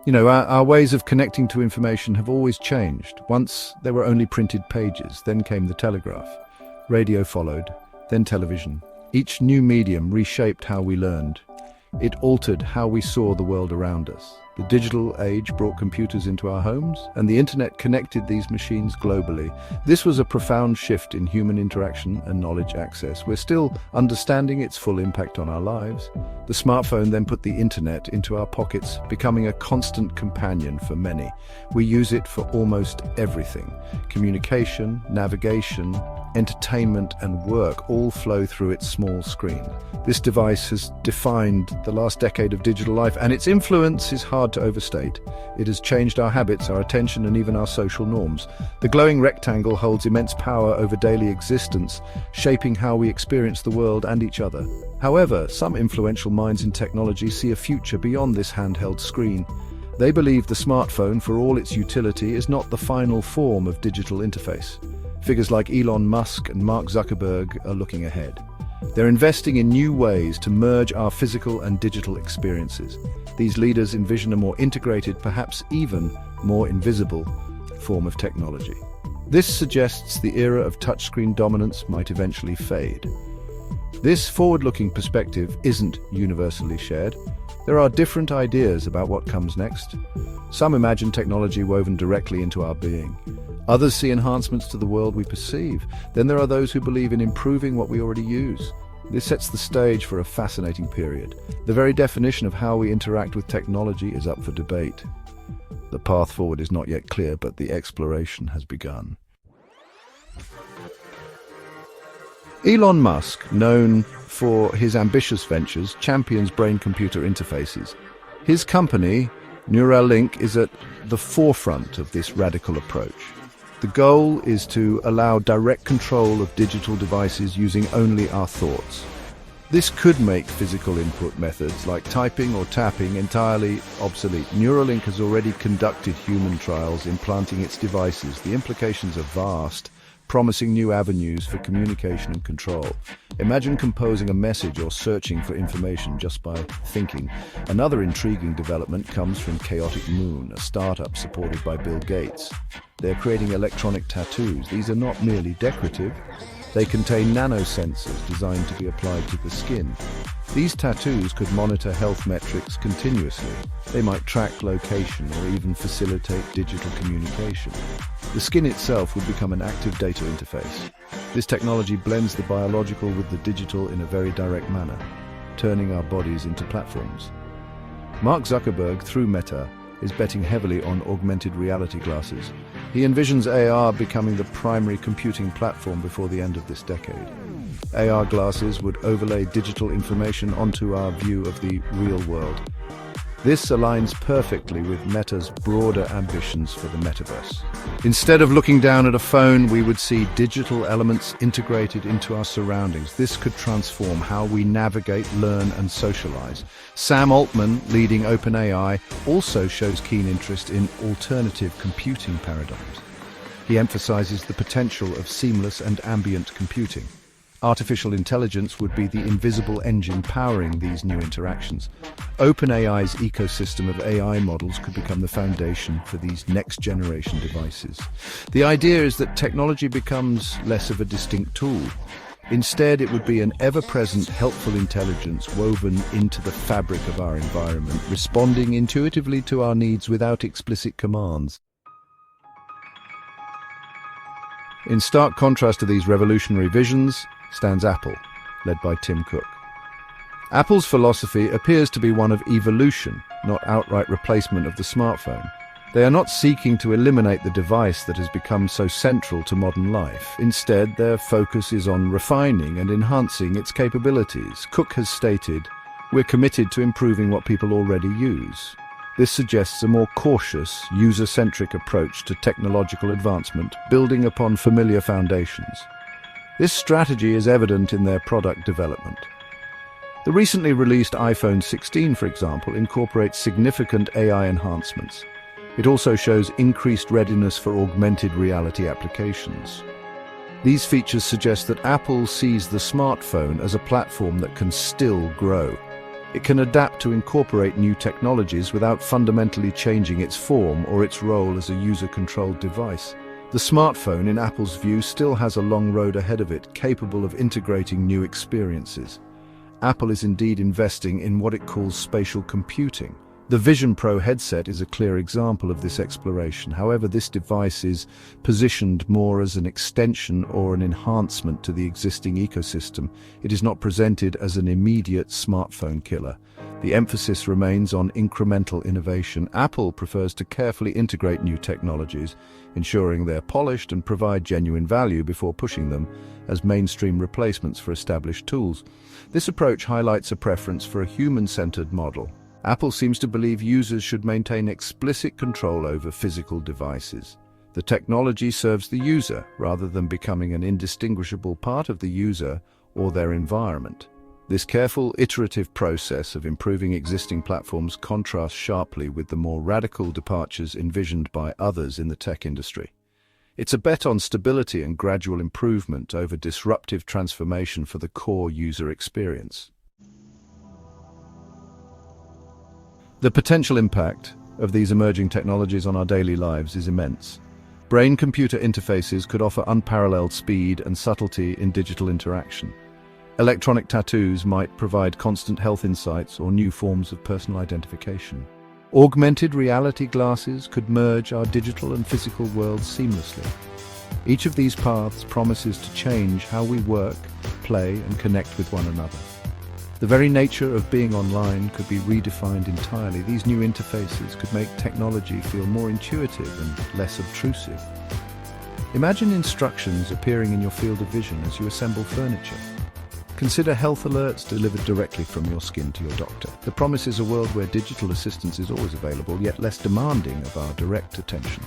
Our ways of connecting to information have always changed. Once there were only printed pages, then came the telegraph. Radio followed, then television. Each new medium reshaped how we learned. It altered how we saw the world around us. The digital age brought computers into our homes, and the internet connected these machines globally. This was a profound shift in human interaction and knowledge access. We're still understanding its full impact on our lives. The smartphone then put the internet into our pockets, becoming a constant companion for many. We use it for almost everything. Communication, navigation, entertainment, and work all flow through its small screen. This device has defined the last decade of digital life, and its influence is hard to overstate. It has changed our habits, our attention, and even our social norms. The glowing rectangle holds immense power over daily existence, shaping how we experience the world and each other. However, some influential minds in technology see a future beyond this handheld screen. They believe the smartphone, for all its utility, is not the final form of digital interface. Figures like Elon Musk and Mark Zuckerberg are looking ahead. They're investing in new ways to merge our physical and digital experiences. These leaders envision a more integrated, perhaps even more invisible form of technology. This suggests the era of touchscreen dominance might eventually fade. This forward-looking perspective isn't universally shared. There are different ideas about what comes next. Some imagine technology woven directly into our being. Others see enhancements to the world we perceive. Then there are those who believe in improving what we already use. This sets the stage for a fascinating period. The very definition of how we interact with technology is up for debate. The path forward is not yet clear, but the exploration has begun. Elon Musk, known for his ambitious ventures, champions brain-computer interfaces. His company, Neuralink, is at the forefront of this radical approach. The goal is to allow direct control of digital devices using only our thoughts. This could make physical input methods like typing or tapping entirely obsolete. Neuralink has already conducted human trials implanting its devices. The implications are vast, promising new avenues for communication and control. Imagine composing a message or searching for information just by thinking. Another intriguing development comes from Chaotic Moon, a startup supported by Bill Gates. They're creating electronic tattoos. These are not merely decorative. They contain nanosensors designed to be applied to the skin. These tattoos could monitor health metrics continuously. They might track location or even facilitate digital communication. The skin itself would become an active data interface. This technology blends the biological with the digital in a very direct manner, turning our bodies into platforms. Mark Zuckerberg, through Meta, is betting heavily on augmented reality glasses. He envisions AR becoming the primary computing platform before the end of this decade. AR glasses would overlay digital information onto our view of the real world. This aligns perfectly with Meta's broader ambitions for the metaverse. Instead of looking down at a phone, we would see digital elements integrated into our surroundings. This could transform how we navigate, learn, and socialize. Sam Altman, leading OpenAI, also shows keen interest in alternative computing paradigms. He emphasizes the potential of seamless and ambient computing. Artificial intelligence would be the invisible engine powering these new interactions. OpenAI's ecosystem of AI models could become the foundation for these next-generation devices. The idea is that technology becomes less of a distinct tool. Instead, it would be an ever-present, helpful intelligence woven into the fabric of our environment, responding intuitively to our needs without explicit commands. In stark contrast to these revolutionary visions stands Apple, led by Tim Cook. Apple's philosophy appears to be one of evolution, not outright replacement of the smartphone. They are not seeking to eliminate the device that has become so central to modern life. Instead, their focus is on refining and enhancing its capabilities. Cook has stated, "We're committed to improving what people already use." This suggests a more cautious, user-centric approach to technological advancement, building upon familiar foundations. This strategy is evident in their product development. The recently released iPhone 16, for example, incorporates significant AI enhancements. It also shows increased readiness for augmented reality applications. These features suggest that Apple sees the smartphone as a platform that can still grow. It can adapt to incorporate new technologies without fundamentally changing its form or its role as a user-controlled device. The smartphone, in Apple's view, still has a long road ahead of it, capable of integrating new experiences. Apple is indeed investing in what it calls spatial computing. The Vision Pro headset is a clear example of this exploration. However, this device is positioned more as an extension or an enhancement to the existing ecosystem. It is not presented as an immediate smartphone killer. The emphasis remains on incremental innovation. Apple prefers to carefully integrate new technologies, ensuring they're polished and provide genuine value before pushing them as mainstream replacements for established tools. This approach highlights a preference for a human-centered model. Apple seems to believe users should maintain explicit control over physical devices. The technology serves the user rather than becoming an indistinguishable part of the user or their environment. This careful, iterative process of improving existing platforms contrasts sharply with the more radical departures envisioned by others in the tech industry. It's a bet on stability and gradual improvement over disruptive transformation for the core user experience. The potential impact of these emerging technologies on our daily lives is immense. Brain-computer interfaces could offer unparalleled speed and subtlety in digital interaction. Electronic tattoos might provide constant health insights or new forms of personal identification. Augmented reality glasses could merge our digital and physical worlds seamlessly. Each of these paths promises to change how we work, play, and connect with one another. The very nature of being online could be redefined entirely. These new interfaces could make technology feel more intuitive and less obtrusive. Imagine instructions appearing in your field of vision as you assemble furniture. Consider health alerts delivered directly from your skin to your doctor. The promise is a world where digital assistance is always available, yet less demanding of our direct attention.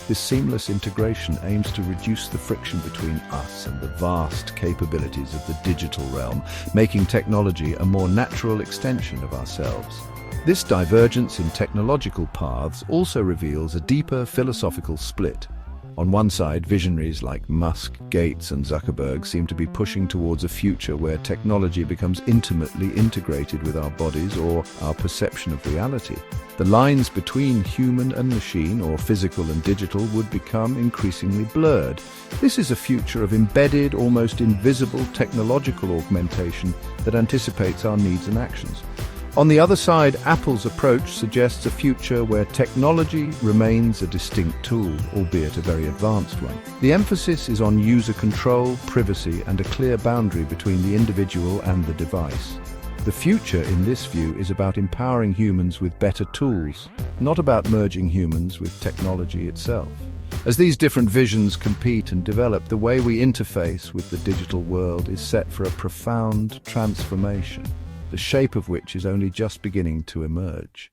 This seamless integration aims to reduce the friction between us and the vast capabilities of the digital realm, making technology a more natural extension of ourselves. This divergence in technological paths also reveals a deeper philosophical split. On one side, visionaries like Musk, Gates, and Zuckerberg seem to be pushing towards a future where technology becomes intimately integrated with our bodies or our perception of reality. The lines between human and machine, or physical and digital, would become increasingly blurred. This is a future of embedded, almost invisible technological augmentation that anticipates our needs and actions. On the other side, Apple's approach suggests a future where technology remains a distinct tool, albeit a very advanced one. The emphasis is on user control, privacy, and a clear boundary between the individual and the device. The future, in this view, is about empowering humans with better tools, not about merging humans with technology itself. As these different visions compete and develop, the way we interface with the digital world is set for a profound transformation, the shape of which is only just beginning to emerge.